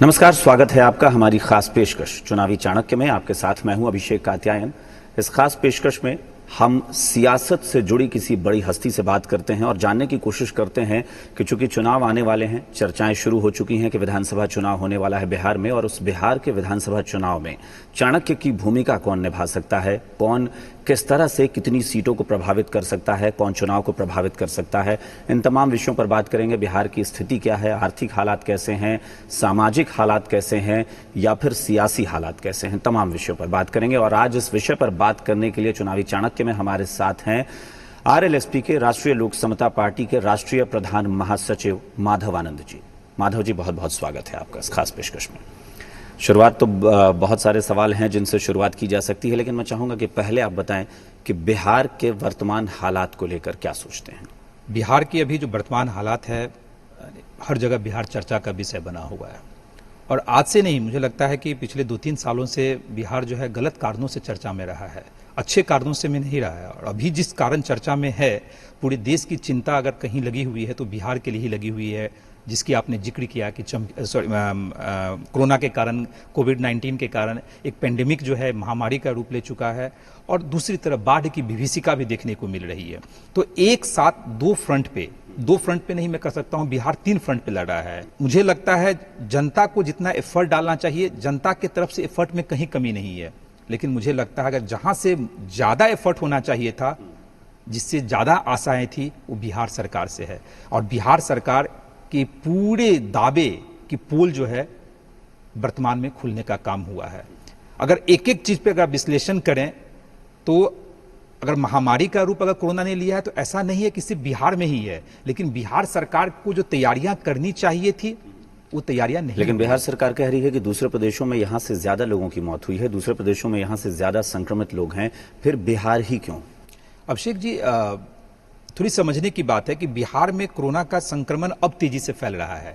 नमस्कार, स्वागत है आपका हमारी खास पेशकश चुनावी चाणक्य में। आपके साथ मैं हूं अभिषेक कात्यायन। इस खास पेशकश में हम सियासत से जुड़ी किसी बड़ी हस्ती से बात करते हैं और जानने की कोशिश करते हैं कि चूंकि चुनाव आने वाले हैं, चर्चाएं शुरू हो चुकी हैं कि विधानसभा चुनाव होने वाला है बिहार में, और उस बिहार के विधानसभा चुनाव में चाणक्य की भूमिका कौन निभा सकता है, कौन किस तरह से कितनी सीटों को प्रभावित कर सकता है, कौन चुनाव को प्रभावित कर सकता है, इन तमाम विषयों पर बात करेंगे। बिहार की स्थिति क्या है, आर्थिक हालात कैसे हैं, सामाजिक हालात कैसे हैं, या फिर सियासी हालात कैसे हैं, तमाम विषयों पर बात करेंगे। और आज इस विषय पर बात करने के लिए चुनावी चाणक्य में हमारे साथ हैं आरएलएसपी के राष्ट्रीय लोक समता पार्टी के राष्ट्रीय प्रधान महासचिव माधव आनंद जी। माधव जी, बहुत बहुत स्वागत है आपका इस खास पेशकश में। शुरुआत तो बहुत सारे सवाल हैं जिनसे शुरुआत की जा सकती है, लेकिन मैं चाहूंगा कि पहले आप बताएं कि बिहार के वर्तमान हालात को लेकर क्या सोचते हैं। बिहार की अभी जो वर्तमान हालात है, हर जगह बिहार चर्चा का विषय बना हुआ है। और आज से नहीं, मुझे लगता है कि पिछले 2-3 सालों से बिहार जो है गलत कारणों से चर्चा में रहा है, अच्छे कारणों से में नहीं रहा है। और अभी जिस कारण चर्चा में है, पूरे देश की चिंता अगर कहीं लगी हुई है तो बिहार के लिए ही लगी हुई है, जिसकी आपने जिक्र किया कि कोरोना के कारण, कोविड-19 के कारण एक पेंडेमिक जो है महामारी का रूप ले चुका है, और दूसरी तरफ बाढ़ की विभीषिका भी देखने को मिल रही है। तो एक साथ दो फ्रंट पे नहीं मैं कह सकता हूं, बिहार 3 फ्रंट पे लड़ रहा है। मुझे लगता है जनता को जितना एफर्ट डालना चाहिए, जनता की तरफ से एफर्ट में कहीं कमी नहीं है, लेकिन मुझे लगता है अगर जहां से ज्यादा एफर्ट होना चाहिए था, जिससे ज्यादा आशाएं थी, वो बिहार सरकार से है। और बिहार सरकार के पूरे दावे की पोल जो है वर्तमान में खुलने का काम हुआ है। अगर एक एक चीज पे अगर विश्लेषण करें तो अगर महामारी का रूप अगर कोरोना ने लिया है तो ऐसा नहीं है कि सिर्फ बिहार में ही है, लेकिन बिहार सरकार को जो तैयारियां करनी चाहिए थी वो तैयारियां नहीं। लेकिन बिहार सरकार कह रही है कि दूसरे प्रदेशों में यहां से ज्यादा लोगों की मौत हुई है, दूसरे प्रदेशों में यहां से ज्यादा संक्रमित लोग हैं, फिर बिहार ही क्यों? अभिषेक जी, थोड़ी समझने की बात है कि बिहार में कोरोना का संक्रमण अब तेजी से फैल रहा है।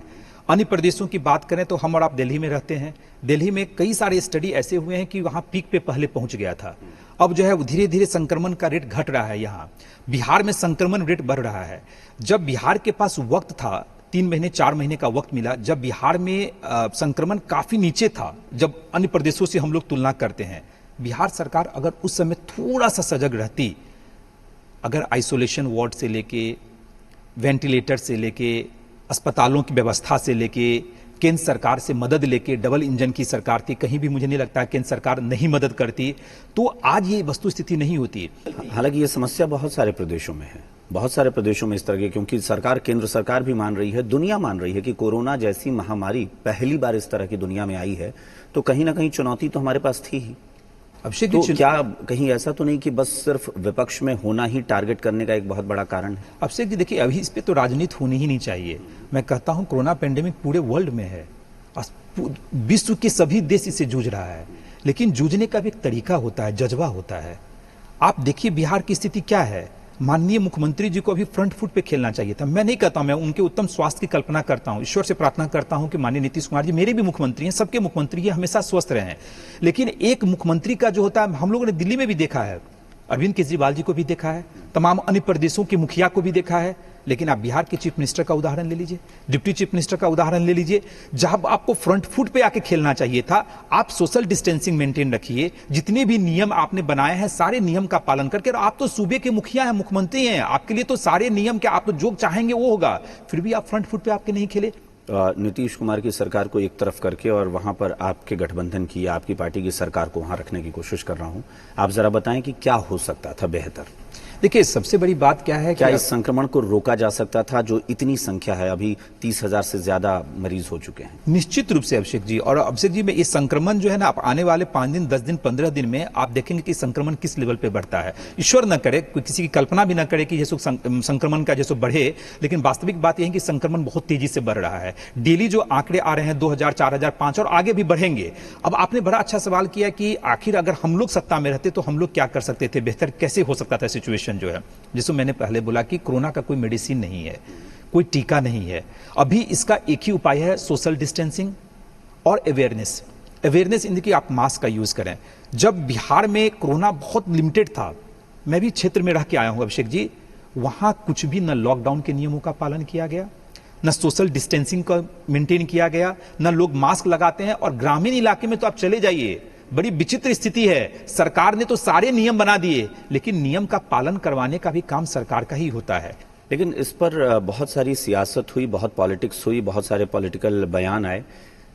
अन्य प्रदेशों की बात करें तो हम और आप दिल्ली में रहते हैं, दिल्ली में कई सारे स्टडी ऐसे हुए हैं कि वहां पीक पे पहले पहुंच गया था। अब जो है धीरे धीरे संक्रमण का रेट घट रहा है। यहाँ बिहार में संक्रमण रेट बढ़ रहा है। जब बिहार के पास वक्त था, 3 महीने 4 महीने का वक्त मिला, जब बिहार में संक्रमण काफी नीचे था, जब अन्य प्रदेशों से हम लोग तुलना करते हैं, बिहार सरकार अगर उस समय थोड़ा सा सजग रहती, अगर आइसोलेशन वार्ड से लेके, वेंटिलेटर से लेके, अस्पतालों की व्यवस्था से लेके, केंद्र सरकार से मदद लेके, डबल इंजन की सरकार थी, कहीं भी मुझे नहीं लगता है केंद्र सरकार नहीं मदद करती तो आज ये वस्तु स्थिति नहीं होती। हालांकि ये समस्या बहुत सारे प्रदेशों में है, बहुत सारे प्रदेशों में इस तरह की, क्योंकि सरकार, केंद्र सरकार भी मान रही है, दुनिया मान रही है कि कोरोना जैसी महामारी पहली बार इस तरह की दुनिया में आई है, तो कहीं ना कहीं चुनौती तो हमारे पास थी ही। अभिषेक तो क्या कहीं ऐसा तो नहीं कि बस सिर्फ विपक्ष में होना ही टारगेट करने का एक बहुत बड़ा कारण है? अभिषेक जी देखिए, अभी इस पे तो राजनीति होनी ही नहीं चाहिए। मैं कहता हूं कोरोना पेंडेमिक पूरे वर्ल्ड में है, विश्व के सभी देश इससे जूझ रहा है, लेकिन जूझने का भी एक तरीका होता है, जज्बा होता है। आप देखिए बिहार की स्थिति क्या है। माननीय मुख्यमंत्री जी को अभी फ्रंट फुट पे खेलना चाहिए था। मैं नहीं कहता, मैं उनके उत्तम स्वास्थ्य की कल्पना करता हूं, ईश्वर से प्रार्थना करता हूं कि माननीय नीतीश कुमार जी मेरे भी मुख्यमंत्री हैं, सबके मुख्यमंत्री हैं, हमेशा स्वस्थ रहे हैं। लेकिन एक मुख्यमंत्री का जो होता है, हम लोगों ने दिल्ली में भी देखा है, अरविंद केजरीवाल जी को भी देखा है, तमाम अन्य प्रदेशों के मुखिया को भी देखा है, लेकिन आप बिहार के चीफ मिनिस्टर का उदाहरण ले लीजिए, डिप्टी चीफ मिनिस्टर का उदाहरण ले लीजिए। जहां आपको फ्रंट फुट पे आके खेलना चाहिए था, आप सोशल डिस्टेंसिंग मेंटेन रखिए, जितने भी नियम आपने बनाए हैं सारे नियम का पालन करके। आप तो सूबे के मुखिया हैं, मुख्यमंत्री हैं, आपके लिए तो सारे नियम के, आप तो जो चाहेंगे वो होगा, फिर भी आप फ्रंट फुट पे आपके नहीं खेले। नीतीश कुमार की सरकार को एक तरफ करके और वहां पर आपके गठबंधन की, आपकी पार्टी की सरकार को वहां रखने की कोशिश कर रहा हूं, आप जरा बताएं कि क्या हो सकता था बेहतर? देखिए, सबसे बड़ी बात क्या है, क्या इस संक्रमण को रोका जा सकता था? जो इतनी संख्या है, अभी 30,000 से ज्यादा मरीज हो चुके हैं। निश्चित रूप से अभिषेक जी, और अभिषेक जी में ये संक्रमण जो है ना, आप आने वाले 5 दिन, 10 दिन, 15 दिन में आप देखेंगे कि संक्रमण किस लेवल पे बढ़ता है। ईश्वर न करे, कोई किसी की कल्पना भी न करे कि जैसे संक्रमण का जैसे बढ़े, लेकिन वास्तविक बात यह है कि संक्रमण बहुत तेजी से बढ़ रहा है। डेली जो आंकड़े आ रहे हैं 2000, 4000, 5 और आगे भी बढ़ेंगे। अब आपने बड़ा अच्छा सवाल किया कि आखिर अगर हम लोग सत्ता में रहते तो हम लोग क्या कर सकते थे, बेहतर कैसे हो सकता था सिचुएशन जो है। जिसको मैंने पहले बोला कि कोरोना का कोई मेडिसिन नहीं है, कोई टीका नहीं है। अभी इसका एक ही उपाय है, सोशल डिस्टेंसिंग और अवेयरनेस इन कि आप मास्क का यूज करें। जब बिहार में कोरोना बहुत लिमिटेड था, मैं भी क्षेत्र में रह के आया हूं अभिषेक जी, वहां कुछ भी न लॉकडाउन के नियमों का पालन किया गया, न सोशल डिस्टेंसिंग का मेंटेन किया गया, न लोग मास्क लगाते हैं। और ग्रामीण इलाके में तो आप चले जाइए, बड़ी विचित्र स्थिति है। सरकार ने तो सारे नियम बना दिए, लेकिन नियम का पालन करवाने का भी काम सरकार का ही होता है। लेकिन इस पर बहुत सारी सियासत हुई, बहुत पॉलिटिक्स हुई, बहुत सारे पॉलिटिकल बयान आए।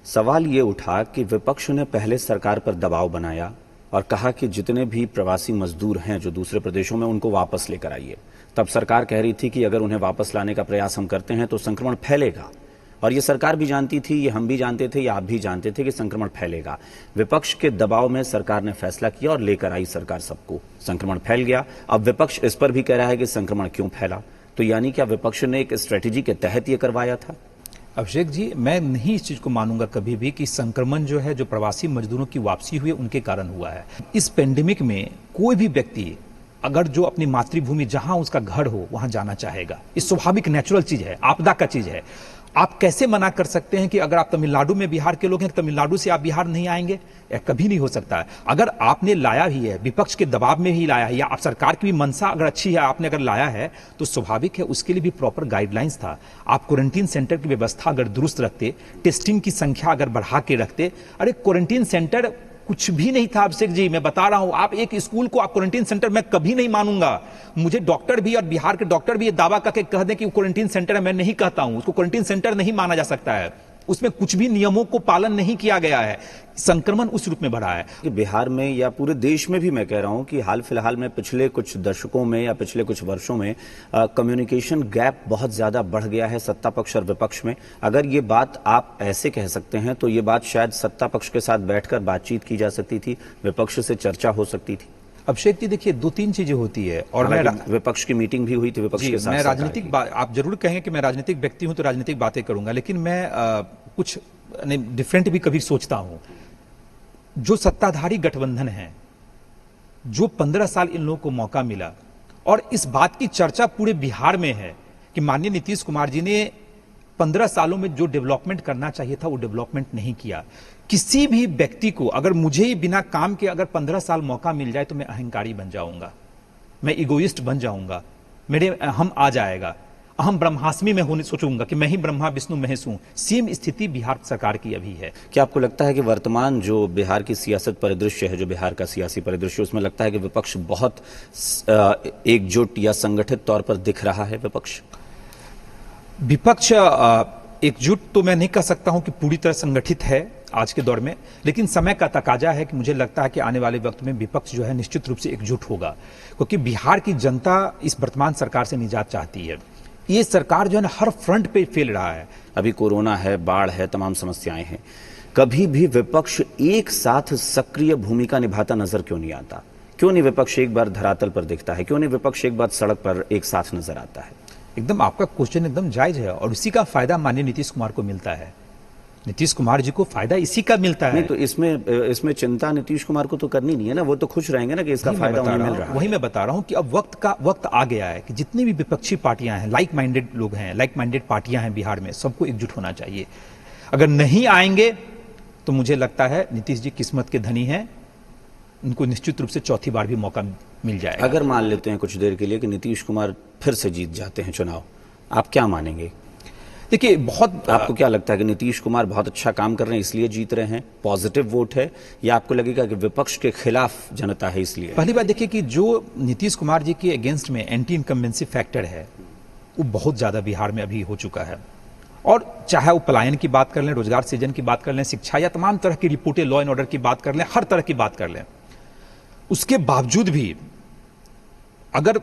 सवाल ये उठा कि विपक्ष ने पहले सरकार पर दबाव बनाया और कहा कि जितने भी प्रवासी मजदूर हैं जो दूसरे प्रदेशों में, उनको वापस लेकर आइए। तब सरकार कह रही थी कि अगर उन्हें वापस लाने का प्रयास हम करते हैं तो संक्रमण फैलेगा, और ये सरकार भी जानती थी, ये हम भी जानते थे, ये आप भी जानते थे कि संक्रमण फैलेगा। विपक्ष के दबाव में सरकार ने फैसला किया और लेकर आई सरकार सबको। संक्रमण फैल गया। अब विपक्ष इस पर भी कह रहा है कि संक्रमण क्यों फैला। तो यानी क्या विपक्ष ने एक स्ट्रेटेजी के तहत ये करवाया था? अभिषेक जी, मैं नहीं इस चीज को मानूंगा कभी भी कि संक्रमण जो है, जो प्रवासी मजदूरों की वापसी हुई है, उनके कारण हुआ है। इस पेंडेमिक में कोई भी व्यक्ति अगर जो अपनी मातृभूमि जहां उसका घर हो वहां जाना चाहेगा, ये स्वाभाविक नेचुरल चीज है, आपदा का चीज है। आप कैसे मना कर सकते हैं कि अगर आप तमिलनाडु में बिहार के लोग हैं, तमिलनाडु से आप बिहार नहीं आएंगे? यह कभी नहीं हो सकता है। अगर आपने लाया ही है, विपक्ष के दबाव में ही लाया है, या आप सरकार की भी मंशा अगर अच्छी है, आपने अगर लाया है, तो स्वाभाविक है उसके लिए भी प्रॉपर गाइडलाइंस था। आप क्वारंटीन सेंटर की व्यवस्था अगर दुरुस्त रखते, टेस्टिंग की संख्या अगर बढ़ा के रखते। अरे क्वारंटीन सेंटर कुछ भी नहीं था अभिषेक जी, मैं बता रहा हूं। आप एक स्कूल को आप क्वारंटीन सेंटर, मैं कभी नहीं मानूंगा। मुझे डॉक्टर भी और बिहार के डॉक्टर भी ये दावा करके कह दें कि वो क्वारंटीन सेंटर है, मैं नहीं कहता हूं। उसको क्वारंटीन सेंटर नहीं माना जा सकता है। उसमें कुछ भी नियमों को पालन नहीं किया गया है, संक्रमण उस रूप में बढ़ा है। कि बिहार में या पूरे देश में भी मैं कह रहा हूं कि हाल फिलहाल में पिछले कुछ दशकों में या पिछले कुछ वर्षों में कम्युनिकेशन गैप बहुत ज्यादा बढ़ गया है सत्ता पक्ष और विपक्ष में। अगर ये बात आप ऐसे कह सकते हैं तो ये बात शायद सत्ता पक्ष के साथ बैठकर बातचीत की जा सकती थी, विपक्ष से चर्चा हो सकती थी। अभिषेक जी देखिए, दो तीन चीजें होती है। और मैं विपक्ष की मीटिंग भी हुई थी विपक्ष के साथ। मैं राजनीतिक, आप जरूर कहेंगे कि मैं राजनीतिक व्यक्ति हूं तो राजनीतिक बातें करूंगा, लेकिन मैं कुछ डिफरेंट भी कभी सोचता हूं। जो सत्ताधारी गठबंधन है, जो 15 साल इन लोगों को मौका मिला, और इस बात की चर्चा पूरे बिहार में है कि माननीय नीतीश कुमार जी ने 15 सालों में जो डेवलपमेंट करना चाहिए था वो डेवलपमेंट नहीं किया। किसी भी व्यक्ति को, अगर मुझे ही बिना काम के अगर 15 साल मौका मिल जाए तो मैं अहंकारी बन जाऊंगा, मैं इगोइस्ट बन जाऊंगा, मेरे अहम आ जाएगा, अहम ब्रह्मास्मि में होने सोचूंगा कि मैं ही ब्रह्मा विष्णु महेश हूं। सेम स्थिति बिहार सरकार की अभी है। क्या आपको लगता है कि वर्तमान जो बिहार की सियासत परिदृश्य है, जो बिहार का सियासी परिदृश्य, उसमें लगता है कि विपक्ष बहुत एकजुट या संगठित तौर पर दिख रहा है? विपक्ष एकजुट तो मैं नहीं कह सकता हूं कि पूरी तरह संगठित है आज के दौर में, लेकिन समय का तकाजा है कि मुझे लगता है कि आने वाले वक्त में विपक्ष जो है निश्चित रूप से एकजुट होगा, क्योंकि बिहार की जनता इस वर्तमान सरकार से निजात चाहती है। ये सरकार जो है ना हर फ्रंट पे फेल रहा है। अभी कोरोना है, बाढ़ है, तमाम समस्याएं हैं। कभी भी विपक्ष एक साथ सक्रिय भूमिका निभाता नजर क्यों नहीं आता? क्यों नहीं विपक्ष एक बार धरातल पर दिखता है? क्यों नहीं विपक्ष एक बार सड़क पर एक साथ नजर आता है? एकदम आपका क्वेश्चन एकदम जायज है, और इसी का फायदा माननीय नीतीश कुमार को मिलता है। नीतीश कुमार जी को फायदा इसी का मिलता है। नहीं तो इसमें चिंता नीतीश कुमार को तो करनी नहीं है ना, वो तो खुश रहेंगे ना कि इसका फायदा उन्हें मिल रहा है। वही मैं बता रहा हूं कि अब वक्त आ गया है कि जितनी भी विपक्षी पार्टियां हैं, लाइक माइंडेड लोग हैं, लाइक माइंडेड पार्टियां हैं बिहार में, सबको एकजुट होना चाहिए। अगर नहीं आएंगे तो मुझे लगता है नीतीश जी किस्मत के धनी हैं, उनको निश्चित रूप से चौथी बार भी मौका मिल जाएगा। अगर मान लेते हैं कुछ देर के लिए कि नीतीश कुमार फिर से जीत जाते हैं चुनाव, आप क्या मानेंगे? देखिए, बहुत आपको क्या लगता है कि नीतीश कुमार बहुत अच्छा काम कर रहे हैं इसलिए जीत रहे हैं, पॉजिटिव वोट है, या आपको लगेगा कि विपक्ष के खिलाफ जनता है इसलिए? पहली बात देखिए कि जो नीतीश कुमार जी के अगेंस्ट में एंटी इनकम्बेंसी फैक्टर है वो बहुत ज्यादा बिहार में अभी हो चुका है। और चाहे वो पलायन की बात कर लें, रोजगार सृजन की बात कर लें, शिक्षा या तमाम तरह की रिपोर्टें, लॉ एंड ऑर्डर की बात कर लें, हर तरह की बात कर लें, उसके बावजूद भी अगर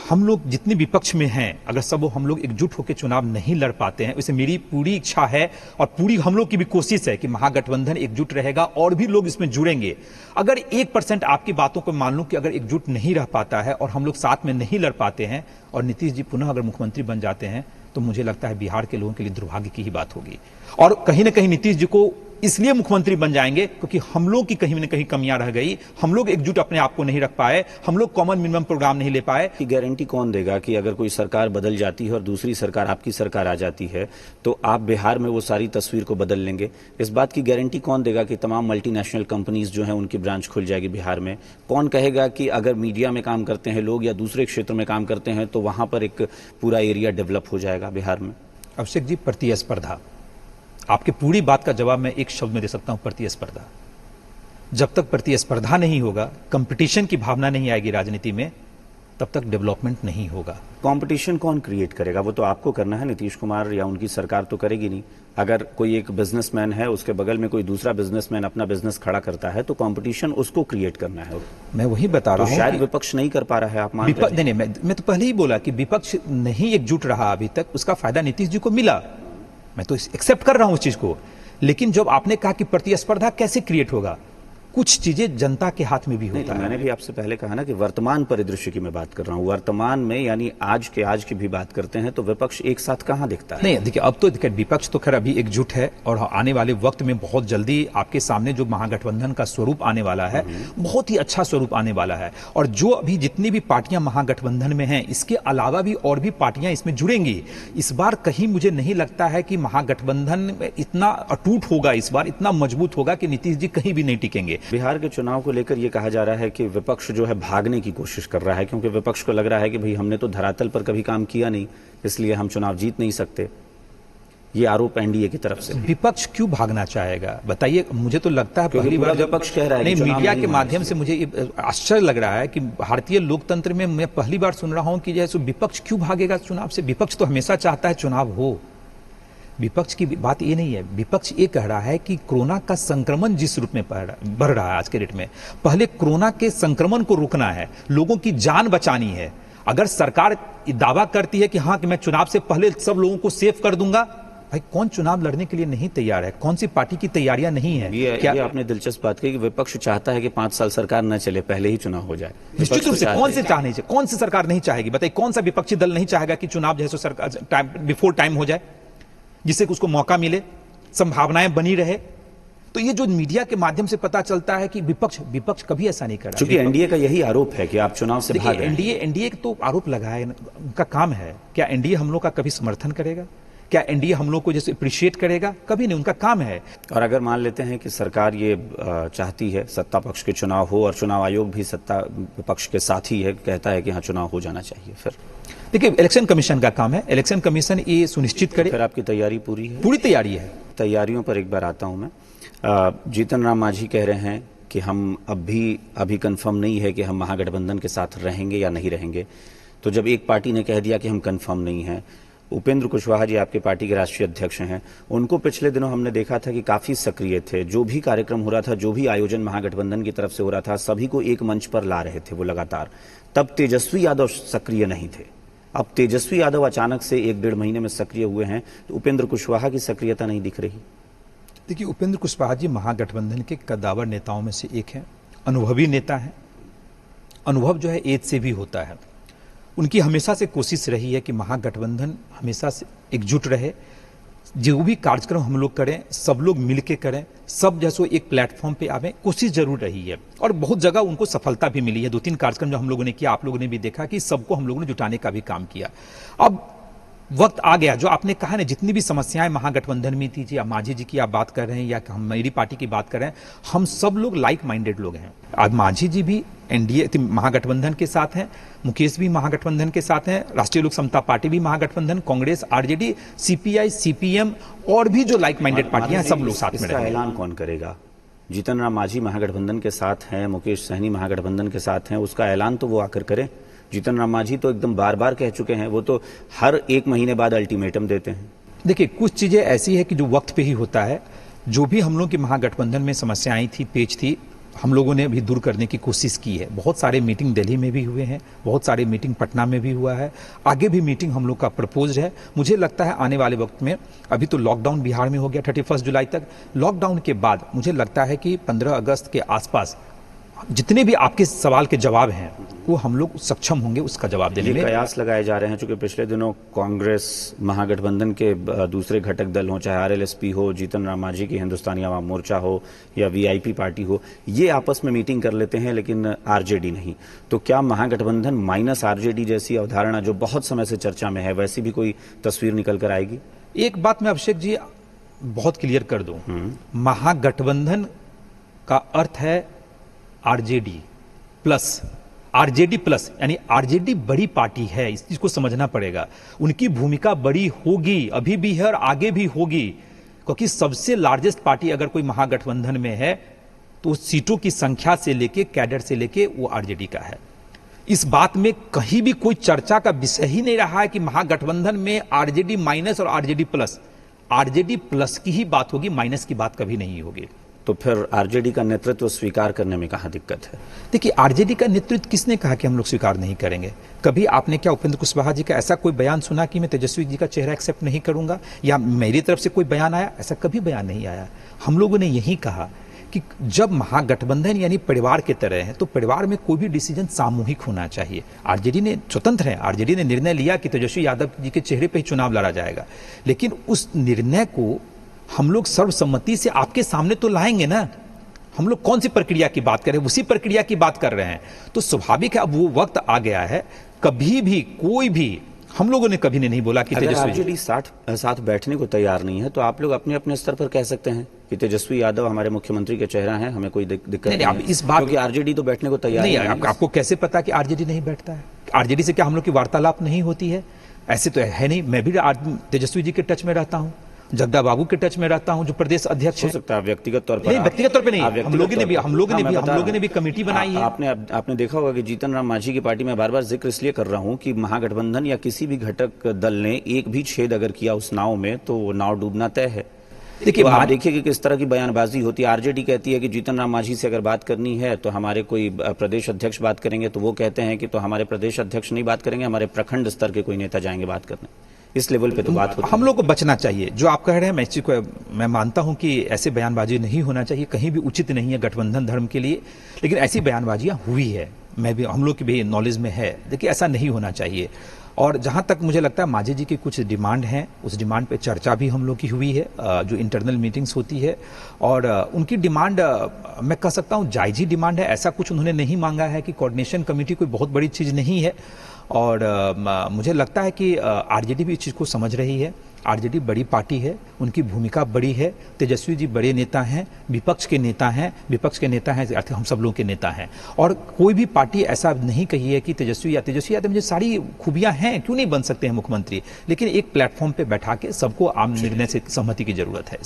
हम लोग जितने विपक्ष में हैं, अगर सब हम लोग एकजुट होकर चुनाव नहीं लड़ पाते हैं, वैसे मेरी पूरी इच्छा है और पूरी हम लोग की भी कोशिश है कि महागठबंधन एकजुट रहेगा और भी लोग इसमें जुड़ेंगे। अगर 1% आपकी बातों को मान लूं कि अगर एकजुट नहीं रह पाता है और हम लोग साथ में नहीं लड़ पाते हैं और नीतीश जी पुनः अगर मुख्यमंत्री बन जाते हैं, तो मुझे लगता है बिहार के लोगों के लिए दुर्भाग्य की ही बात होगी। और कहीं ना कहीं नीतीश जी को इसलिए मुख्यमंत्री बन जाएंगे क्योंकि हम लोग की कहीं न कहीं कमियां रह गई, हम लोग एकजुट अपने आप को नहीं रख पाए, हम लोग कॉमन मिनिमम प्रोग्राम नहीं ले पाए। की गारंटी कौन देगा कि अगर कोई सरकार बदल जाती है और दूसरी सरकार आपकी सरकार आ जाती है तो आप बिहार में वो सारी तस्वीर को बदल लेंगे? इस बात की गारंटी कौन देगा कि तमाम मल्टीनेशनल कंपनीज जो हैं उनकी ब्रांच खुल जाएगी बिहार में? कौन कहेगा कि अगर मीडिया में काम करते हैं लोग या दूसरे क्षेत्र में काम करते हैं तो वहां पर एक पूरा एरिया डेवलप हो जाएगा बिहार में? अभिषेक जी, प्रतिस्पर्धा। आपकी पूरी बात का जवाब मैं एक शब्द में दे सकता हूं, प्रतिस्पर्धा। जब तक प्रतिस्पर्धा नहीं होगा, कंपटीशन की भावना नहीं आएगी राजनीति में, तब तक डेवलपमेंट नहीं होगा। कंपटीशन कौन क्रिएट करेगा? वो तो आपको करना है, नीतीश कुमार या उनकी सरकार तो करेगी नहीं। अगर कोई एक बिजनेसमैन है, उसके बगल में कोई दूसरा बिजनेसमैन अपना बिजनेस खड़ा करता है, तो कंपटीशन उसको क्रिएट करना है। मैं वही बता रहा तो हूं, शायद विपक्ष नहीं कर पा रहा है, आप मान रहे हैं? नहीं, मैं तो पहले ही बोला कि विपक्ष नहीं एकजुट रहा अभी तक, उसका फायदा नीतीश जी को मिला। मैं तो एक्सेप्ट कर रहा हूं उस चीज को। लेकिन जब आपने कहा कि प्रतिस्पर्धा कैसे क्रिएट होगा, कुछ चीजें जनता के हाथ में भी होता है। मैंने भी आपसे पहले कहा ना कि वर्तमान परिदृश्य की मैं बात कर रहा हूं। वर्तमान में यानी आज की भी बात करते हैं तो विपक्ष एक साथ कहां दिखता है? नहीं, देखिए, अब तो देखिए, विपक्ष तो खैर अभी एकजुट है और आने वाले वक्त में बहुत जल्दी आपके सामने जो महागठबंधन का स्वरूप आने वाला है, बहुत ही अच्छा स्वरूप आने वाला है। और जो अभी जितनी भी पार्टियां महागठबंधन में हैं, इसके अलावा भी और भी पार्टियां इसमें जुड़ेंगी। इस बार कहीं मुझे नहीं लगता है कि महागठबंधन इतना अटूट होगा, इस बार इतना मजबूत होगा कि नीतीश जी कहीं भी नहीं टिकेंगे। बिहार के चुनाव को लेकर यह कहा जा रहा है कि विपक्ष जो है भागने की कोशिश कर रहा है, क्योंकि विपक्ष को लग रहा है कि भाई हमने तो धरातल पर कभी काम किया नहीं, इसलिए हम चुनाव जीत नहीं सकते। ये आरोप एनडीए की तरफ से। विपक्ष क्यों भागना चाहेगा बताइए? मुझे तो लगता है पहली बार विपक्ष कह रहा है, नहीं, मीडिया के माध्यम से मुझे आश्चर्य लग रहा है कि भारतीय लोकतंत्र में मैं पहली बार सुन रहा हूं कि जैसे विपक्ष क्यों भागेगा चुनाव से। विपक्ष तो हमेशा चाहता है चुनाव हो। विपक्ष की बात ये नहीं है। विपक्ष ये कह रहा है कि कोरोना का संक्रमण जिस रूप में बढ़ रहा है आज के डेट में, पहले कोरोना के संक्रमण को रोकना है, लोगों की जान बचानी है। अगर सरकार दावा करती है कि हाँ, कि मैं चुनाव से पहले सब लोगों को सेफ कर दूंगा, भाई कौन चुनाव लड़ने के लिए नहीं तैयार है? कौन सी पार्टी की तैयारियां नहीं है? ये आपने दिलचस्प बात कही कि विपक्ष चाहता है कि 5 साल सरकार न चले, पहले ही चुनाव हो जाए। निश्चित रूप से कौन सी सरकार नहीं चाहेगी? बताइए, कौन सा विपक्षी दल नहीं चाहेगा कि चुनाव जो है सरकार बिफोर टाइम हो जाए, जिससे उसको मौका मिले, संभावनाएं बनी रहे। तो ये जो मीडिया के माध्यम से पता चलता है कि विपक्ष कभी ऐसा नहीं कर रहा। क्योंकि एनडीए का यही आरोप है कि आप चुनाव से भाग रहे हैं। एनडीए तो आरोप लगाए, उनका काम है। क्या एनडीए हम लोग का कभी समर्थन करेगा? क्या एनडीए हम लोग को जैसे अप्रिशिएट करेगा? कभी नहीं, उनका काम है। और अगर मान लेते हैं कि सरकार ये चाहती है सत्ता पक्ष के चुनाव हो और चुनाव आयोग भी सत्ता पक्ष के साथ ही है, कहता है कि हाँ चुनाव हो जाना चाहिए, फिर देखिए, इलेक्शन कमीशन का काम है। इलेक्शन कमीशन ये सुनिश्चित करे। फिर आपकी तैयारी पूरी है? पूरी तैयारी है। तैयारियों पर एक बार आता हूं मैं। जीतन राम मांझी कह रहे हैं कि हम अभी कंफर्म नहीं है कि हम महागठबंधन के साथ रहेंगे या नहीं रहेंगे। तो जब एक पार्टी ने कह दिया कि हम कंफर्म नहीं है, उपेंद्र कुशवाहा जी आपके पार्टी के राष्ट्रीय अध्यक्ष हैं, उनको पिछले दिनों हमने देखा था कि काफी सक्रिय थे। जो भी कार्यक्रम हो रहा था, जो भी आयोजन महागठबंधन की तरफ से हो रहा था, सभी को एक मंच पर ला रहे थे वो लगातार। तब तेजस्वी यादव सक्रिय नहीं थे। अब तेजस्वी यादव अचानक से 1-1.5 महीने में सक्रिय हुए हैं, तो उपेंद्र कुशवाहा की सक्रियता नहीं दिख रही। देखिए, उपेंद्र कुशवाहा जी महागठबंधन के कद्दावर नेताओं में से एक हैं, अनुभवी नेता हैं। अनुभव जो है एज से भी होता है। उनकी हमेशा से कोशिश रही है कि महागठबंधन हमेशा से एकजुट रहे। जो भी कार्यक्रम हम लोग करें, सब लोग मिलके करें, सब जैसो एक प्लेटफॉर्म पे आवे, कोशिश जरूर रही है। और बहुत जगह उनको सफलता भी मिली है। 2-3 कार्यक्रम जो हम लोगों ने किया, आप लोगों ने भी देखा कि सबको हम लोगों ने जुटाने का भी काम किया। अब वक्त आ गया, जो आपने कहा ना, जितनी भी समस्याएं महागठबंधन में थी, या मांझी जी की आप बात कर रहे हैं या हम मेरी पार्टी की बात कर रहे हैं, हम सब लोग लाइक माइंडेड लोग हैं। आज मांझी जी भी एनडीए महागठबंधन के साथ हैं, मुकेश भी महागठबंधन के साथ हैं, राष्ट्रीय लोक समता पार्टी भी महागठबंधन, कांग्रेस, आरजेडी, सीपीआई, सीपीएम और भी जो लाइक माइंडेड पार्टियां, सब लोग साथ में रहेंगे। ऐलान कौन करेगा? जीतन राम मांझी महागठबंधन के साथ हैं, मुकेश सहनी महागठबंधन के साथ हैं, उसका ऐलान तो वो आकर करें। जीतन राम मांझी तो एकदम बार-बार कह चुके हैं, वो तो हर 1 महीने बाद अल्टीमेटम देते हैं। देखिए, कुछ चीजें ऐसी है कि जो वक्त पे ही होता है। जो भी हम लोग की महागठबंधन में समस्याएं थी, पेच थी, हम लोगों ने भी दूर करने की कोशिश की है। बहुत सारे मीटिंग दिल्ली में भी हुए हैं, बहुत सारे मीटिंग पटना में भी हुआ है, आगे भी मीटिंग हम लोग का प्रपोज है। मुझे लगता है आने वाले वक्त में, अभी तो लॉकडाउन बिहार में हो गया 31 जुलाई तक, लॉकडाउन के बाद मुझे लगता है कि 15 अगस्त के आसपास जितने भी आपके सवाल के जवाब हैं, वो हम लोग सक्षम होंगे उसका जवाब देने में। कयास लगाए जा रहे हैं, चूंकि पिछले दिनों कांग्रेस, महागठबंधन के दूसरे घटक दल हो, चाहे आरएलएसपी हो, जीतन राम मांझी की हिंदुस्तानी आवाम मोर्चा हो या वीआईपी पार्टी हो, ये आपस में मीटिंग कर लेते हैं, लेकिन आरजेडी नहीं। तो क्या महागठबंधन माइनस आरजेडी जैसी अवधारणा जो बहुत समय से चर्चा में है, वैसी भी कोई तस्वीर निकल कर आएगी? एक बात मैं अभिषेक जी बहुत क्लियर कर दूं, महागठबंधन का अर्थ है आरजेडी प्लस आरजेडी प्लस यानी आरजेडी बड़ी पार्टी है, इस चीज को समझना पड़ेगा। उनकी भूमिका बड़ी होगी, अभी भी है और आगे भी होगी, क्योंकि सबसे लार्जेस्ट पार्टी अगर कोई महागठबंधन में है तो सीटों की संख्या से लेके, कैडर से लेके वो आरजेडी का है। इस बात में कहीं भी कोई चर्चा का विषय ही नहीं रहा है कि महागठबंधन में आरजेडी माइनस और आरजेडी प्लस। आरजेडी प्लस की ही बात होगी, माइनस की बात कभी नहीं होगी। तो फिर आरजेडी का नेतृत्व स्वीकार करने में कहां दिक्कत है? देखिए, आरजेडी का नेतृत्व किसने कहा कि हम लोग स्वीकार नहीं करेंगे? कभी आपने क्या उपेंद्र कुशवाहा जी का ऐसा कोई बयान सुना कि मैं तेजस्वी जी का चेहरा एक्सेप्ट नहीं करूंगा, या मेरी तरफ से कोई बयान आया? ऐसा कभी बयान नहीं आया। हम लोगों ने यही कहा कि जब महागठबंधन यानी परिवार के तरह है तो परिवार में कोई भी डिसीजन सामूहिक होना चाहिए। आरजेडी ने स्वतंत्र है, आरजेडी ने निर्णय लिया कि तेजस्वी यादव जी के चेहरे पे ही चुनाव लड़ा जाएगा, लेकिन उस निर्णय को हम लोग सर्वसम्मति से आपके सामने तो लाएंगे ना। हम लोग कौन सी प्रक्रिया की बात कर रहे हैं? उसी प्रक्रिया की बात कर रहे हैं। तो स्वाभाविक है अब वो वक्त आ गया है। कभी भी कोई भी, हम लोगों ने कभी नहीं बोला कि अगर आरजेडी साथ बैठने को तैयार नहीं है तो आप लोग अपने अपने स्तर पर कह सकते हैं कि तेजस्वी यादव हमारे मुख्यमंत्री के चेहरा है, हमें कोई दिक्कत नहीं है। इस बात क्योंकि आरजेडी तो बैठने को तैयार नहीं है। आपको कैसे पता कि आरजेडी नहीं बैठता है? आरजेडी से क्या हम लोग की वार्तालाप नहीं होती है? ऐसे तो है नहीं। मैं भी तेजस्वी जी के टच में रहता हूँ, जगदा बाबू के टच में रहता हूं जो प्रदेश अध्यक्ष हो सकता है। व्यक्तिगत तौर पर नहीं, व्यक्तिगत तौर पे नहीं। हम लोगों ने भी कमेटी बनाई है। आपने देखा होगा कि जीतन राम मांझी की पार्टी में बार-बार जिक्र इसलिए कर रहा हूं कि महागठबंधन या किसी भी घटक दल ने एक भी छेद अगर किया उस नाव में तो वो नाव डूबना तय है। देखिए, आप देखिए कि किस तरह की बयानबाजी होती है। आरजेडी कहती है कि जीतन राम मांझी से अगर बात करनी है तो हमारे कोई प्रदेश अध्यक्ष बात करेंगे, तो वो कहते हैं कि तो हमारे प्रदेश अध्यक्ष नहीं बात करेंगे, हमारे प्रखंड स्तर के कोई नेता जाएंगे बात करने। इस लेवल पे तो बात होती है। हम लोग को बचना चाहिए। जो आप कह रहे हैं, मैं इस चीज को मैं मानता हूं कि ऐसे बयानबाजी नहीं होना चाहिए, कहीं भी उचित नहीं है गठबंधन धर्म के लिए, लेकिन ऐसी बयानबाजियां हुई है, मैं भी, हम लोग की भी नॉलेज में है। देखिए, ऐसा नहीं होना चाहिए। और जहां तक मुझे लगता है मांझी जी की कुछ डिमांड है, उस डिमांड पे चर्चा भी हम लोग की हुई है, जो इंटरनल मीटिंग्स होती है, और उनकी डिमांड मैं कह सकता हूं जायज ही डिमांड है। ऐसा कुछ उन्होंने नहीं मांगा है कि कोऑर्डिनेशन कमेटी कोई बहुत बड़ी चीज नहीं है। और मुझे लगता है कि आरजेडी भी इस चीज को समझ रही है। आरजेडी बड़ी पार्टी है, उनकी भूमिका बड़ी है। तेजस्वी जी बड़े नेता हैं, विपक्ष के नेता हैं, हम सब लोगों के नेता हैं। और कोई भी पार्टी ऐसा नहीं कही है कि तेजस्वी यादव में सारी खूबियां हैं, क्यों नहीं बन सकते हैं मुख्यमंत्री, लेकिन एक प्लेटफॉर्म पे बैठा के सबको आम निर्णय से सहमति की जरूरत है।